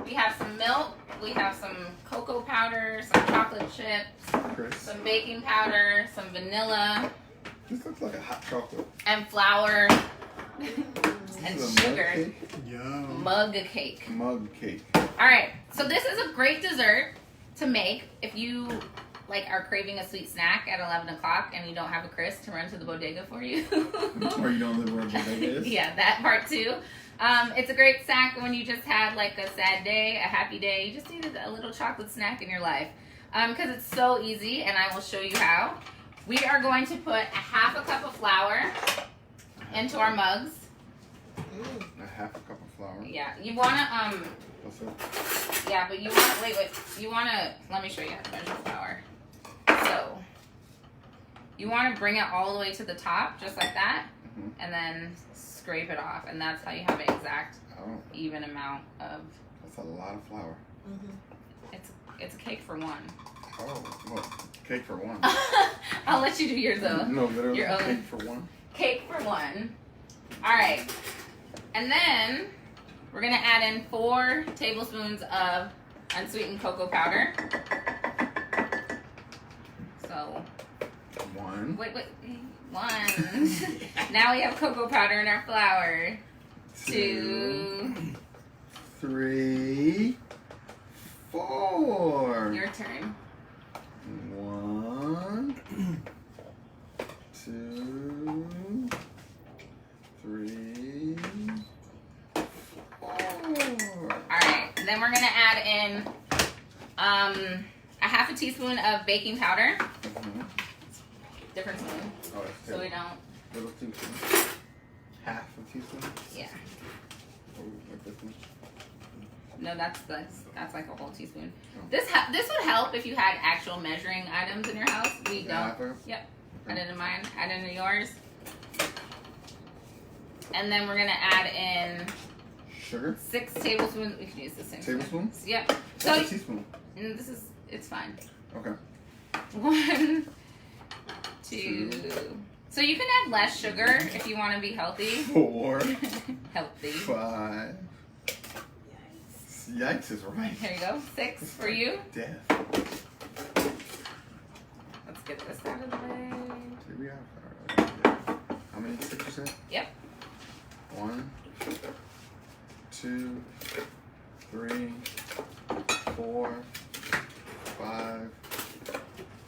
We have some milk. We have some cocoa powder, some chocolate chips, Chris. some baking powder, some vanilla, This looks like a hot chocolate. and flour, This and is a sugar. mug cake. Yum. Mug cake. Mug cake. All right, so this is a great dessert to make if you like are craving a sweet snack at 11 o'clock and you don't have a Chris to run to the bodega for you. Or you don't live where a bodega is. Yeah, that part too. It's a great snack when you just had like a sad day, a happy day. You just needed a little chocolate snack in your life. Because it's so easy, and I will show you how. We are going to put a half a cup of flour into our mugs. A half a cup of flour. Yeah, you wanna That's it. yeah, but you wanna wait. You wanna let me show you how to measure flour. So you wanna bring it all the way to the top, just like that, Mhm. and then scrape it off, and that's how you have an exact Oh, even amount of. that's a lot of flour. It's a cake for one. Oh, well, cake for one. I'll let you do yours though. No, literally, Your own. cake for one. Cake for one. All right, and then we're gonna add in 4 tablespoons of unsweetened cocoa powder. So One. wait, 1. Now we have cocoa powder in our flour. 2. 3. 4. Your turn. 1. 2. 3. 4. All right, and then we're gonna add in a half a teaspoon of baking powder. Mhm. Different spoon, Oh, that's so we table. don't. Little teaspoon. Half a teaspoon. Yeah. Oh, like this one. No, that's like a whole teaspoon. Oh. This would help if you had actual measuring items in your house. We don't. Half a- Yep. Add it in mine. Add it in yours. And then we're gonna add in Sugar. 6 tablespoons. We can use the same Tablespoon? spoon. Yep. So What's a teaspoon? it's fine. Okay. 1, 2. So you can add less sugar if you want to be healthy. 4. Healthy. 5. Yikes is right. Here you go. 6 for you. Death. Let's get this out of the way. Here we are. How many 6%? Yep. 1, 2, 3, 4, 5,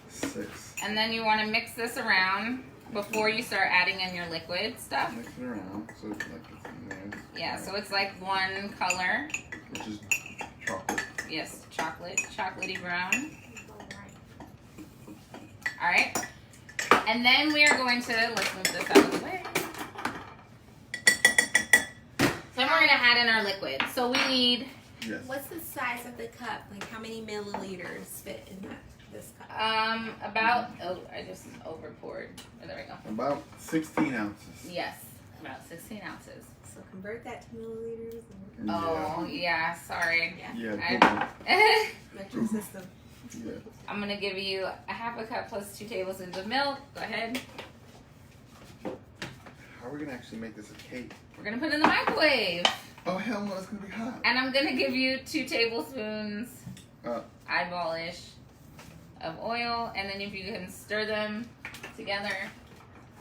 6. And then you want to mix this around before you start adding in your liquid stuff. Mix it around so it's like it's in there. Yeah, so it's like one color. Which is chocolate. Yes, chocolate, chocolatey brown. All right. And then we are going to, let's move this out of the way. Then we're going to add in our liquid. So we need, Yes. What's the size of the cup? Like how many milliliters fit in this cup? about, oh, I just over poured. Oh, there we go. About 16 ounces. Yes, about 16 ounces. So convert that to milliliters. And Oh, yeah, sorry. Yeah. metric system. Yeah. I'm going to give you a half a cup plus 2 tablespoons of milk. Go ahead. How are we gonna actually make this a cake? We're going to put it in the microwave. Oh hell no, it's gonna be hot. And I'm going to give you 2 tablespoons, Uh. eyeball-ish, of oil. And then if you can stir them together,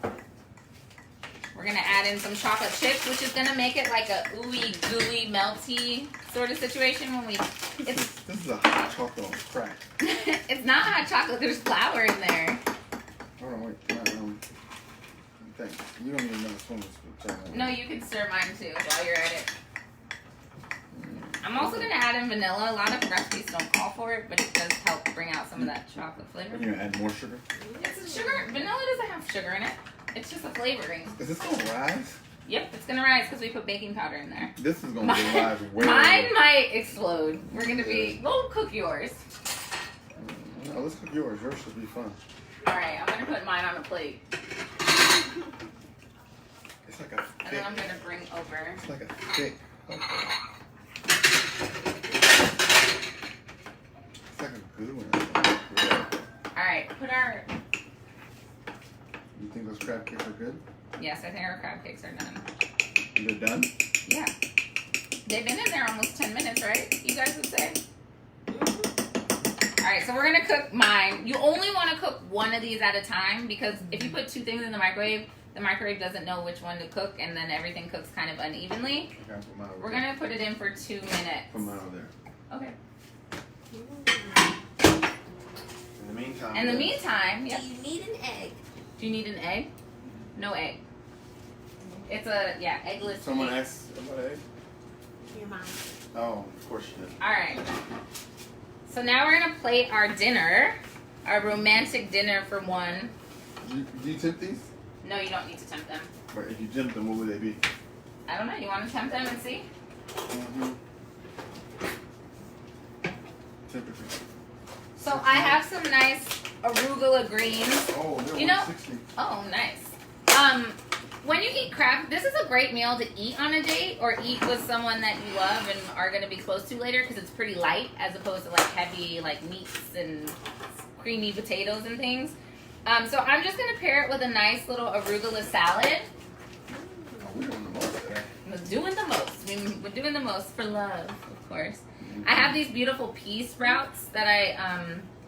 we're going to add in some chocolate chips, which is going to make it like a ooey gooey melty sort of situation when we, This is a hot chocolate on crack. it's not hot chocolate, there's flour in there. Hold on, wait. Thanks. You don't even know the spoon. No, you can stir mine too while you're at it. I'm also going to add in vanilla. A lot of recipes don't call for it, but it does help bring out some of that chocolate flavor. You're gonna add more sugar? It's sugar. Vanilla doesn't have sugar in it. It's just a flavoring. Is this gonna rise? Yep, it's going to rise because we put baking powder in there. This is gonna rise way. Mine might explode. We're going to be, we'll cook yours. No, let's cook yours. Yours should be fun. All right, I'm going to put mine on a plate. It's like a And thick. then I'm going to bring over. It's like a thick. It's like a good one. All right, put our, You think those crab cakes are good? yes, I think our crab cakes are done. They're done? Yeah. They've been in there almost 10 minutes, right? You guys would say? Alright, so we're going to cook mine. You only want to cook one of these at a time because if you put 2 things in the microwave doesn't know which one to cook and then everything cooks kind of unevenly. Okay, put mine over We're there. going to put it in for 2 minutes. Put mine over there. Okay. In the meantime. In the meantime, yep. Do you need an egg? Do you need an egg? No egg. It's a, yeah, eggless Someone cake. asked about egg? Your mom. Oh, of course you did. Alright. So now we're going to plate our dinner. Our romantic dinner for one. Do you tempt these? No, you don't need to tempt them. Or if you tempt them, what would they be? I don't know. You want to tempt them and see? Mm-hmm. Temperature. So I have some nice arugula greens. Oh, they're You know- 160. Oh, nice. When you eat crab, this is a great meal to eat on a date or eat with someone that you love and are going to be close to later because it's pretty light as opposed to like heavy like meats and creamy potatoes and things. So I'm just going to pair it with a nice little arugula salad. Oh, we're doing the most today. We're doing the most. We're doing the most for love, of course. I have these beautiful pea sprouts that I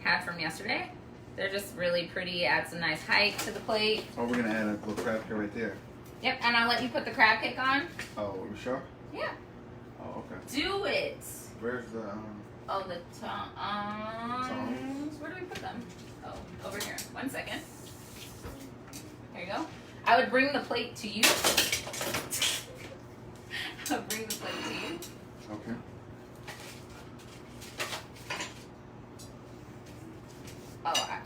had from yesterday. They're just really pretty, add some nice height to the plate. Oh, we're gonna add a little crab cake right there. Yep, and I'll let you put the crab cake on. Oh, are you sure? Yeah. Oh, okay. Do it. Where's the Oh, the tongs. Tongs? Where do we put them? Oh, over here. 1 second. There you go. I would bring the plate to you. I'll bring the plate to you. Okay. Oh,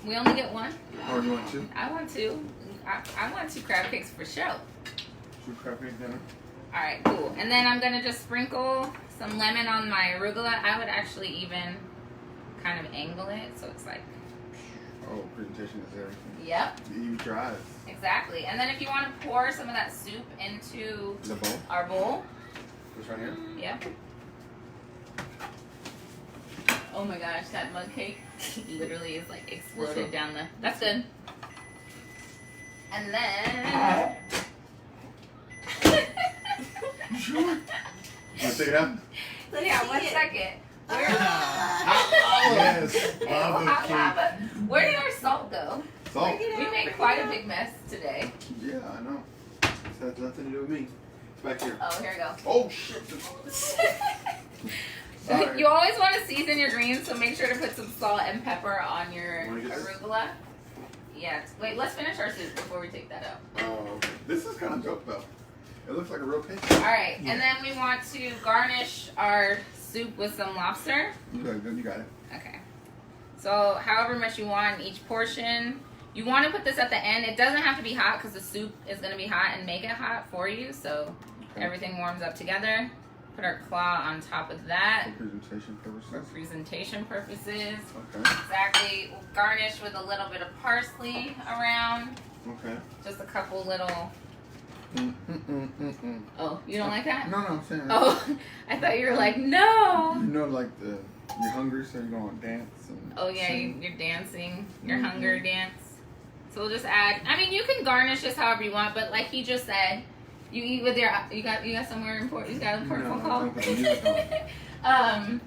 we only get one? Oh, you want 2? I want 2. I want 2 crab cakes for show. 2 crab cake dinner? Alright, cool. And then I'm going to just sprinkle some lemon on my arugula. I would actually even kind of angle it so it's like... Oh, presentation is everything. Yep, You eat with your eyes. exactly. And then if you want to pour some of that soup into The bowl? our bowl. This right here? Yep. Oh my gosh, that mug cake literally is like What's exploded up? down the... That's good. And then... You sure? But Take it out. Let's Yeah, see 1 it. second. Yes, lava Hot cake. lava. Where did our salt go? Salt. Bring it We out, made bring quite it a out. big mess today. Yeah, I know. This has nothing to do with me. It's back here. Oh, here we go. Oh shit. Sorry. You always want to season your greens, so make sure to put some salt and pepper on your Wanna get this? arugula. Yeah. Wait, let's finish our soup before we take that out. Oh, okay. This is kind of dope though. It looks like a real cake. All right, and then we want to garnish our soup with some lobster. You got it. You got it. Okay. So however much you want in each portion. You want to put this at the end. It doesn't have to be hot because the soup is going to be hot and make it hot for you. So Okay. everything warms up together. Put our claw on top of that For presentation for purposes. presentation purposes. Okay. Exactly. We'll garnish with a little bit of parsley around. Okay. Just a couple little. Mm. Oh, you don't like that? No, I'm saying. Oh, I thought you were like, no. You know, like you're hungry, so you're going to dance. And Oh yeah, sing. you're dancing, your Mhm. hunger dance. So we'll just add. I mean, you can garnish this however you want, but like he just said, you eat with your. You got somewhere important. You got an important phone No, call. I'm putting the music on.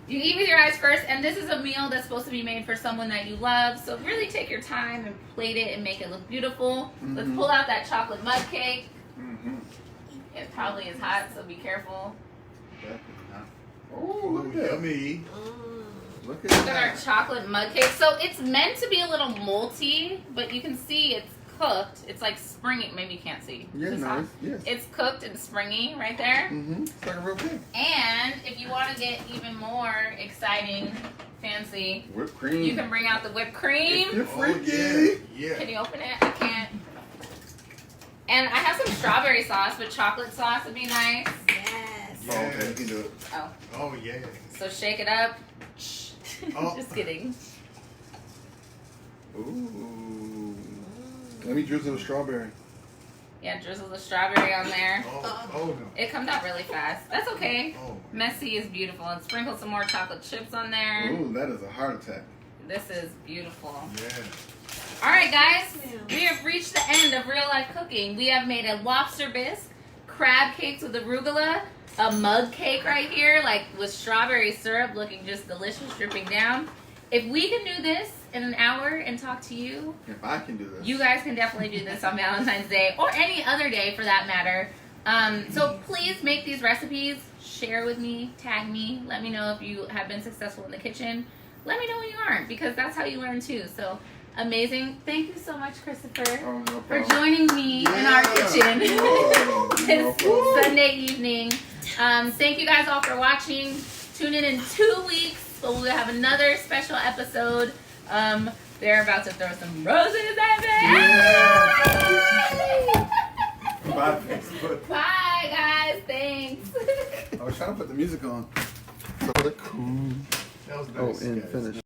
You eat with your eyes first, and this is a meal that's supposed to be made for someone that you love. So really take your time and plate it and make it look beautiful. Let's Mhm. pull out that chocolate mud cake. Mm-hmm. It probably is hot, so be careful. Oh, look at that. Yummy. Look Look at our that. chocolate mud cake. So it's meant to be a little molty, but you can see it's cooked. It's like springy. Maybe you can't see. Yeah, It's nice. hot. Yes. It's cooked and springy right there. Mm-hmm. It's like a real cake. And if you want to get even more exciting, fancy, Whipped cream. you can bring out the whipped You're cream. freaky. Yeah. Can you open it? I can't. And I have some strawberry sauce, but chocolate sauce would be nice. Yes. Oh, okay, you can do it. Oh, Oh yeah. so shake it up. Oh. Just kidding. Ooh. Let me drizzle the strawberry. Yeah, drizzle the strawberry on there. Oh no. It comes out really fast. That's okay. Oh. Messy is beautiful. And sprinkle some more chocolate chips on there. Ooh, that is a heart attack. This is beautiful. Yeah. All right, guys. We have reached the end of real life cooking. We have made a lobster bisque, crab cakes with arugula, a mug cake right here, like with strawberry syrup looking just delicious, dripping down. If we can do this in an hour and talk to you, If I can do this. you guys can definitely do this on Valentine's Day or any other day for that matter. So please make these recipes, share with me, tag me, let me know if you have been successful in the kitchen. Let me know when you aren't, because that's how you learn too. So amazing. Thank you so much, Christopher, Oh, no for problem. joining me in our kitchen Whoa. No this problem. Sunday evening. Thank you guys all for watching. Tune in 2 weeks. So we'll have another special episode. They're about to throw some roses at me. Yeah. Bye, Facebook. Bye, guys. Thanks. I was trying to put the music on. So cool. That was Oh, nice. and guys. finish.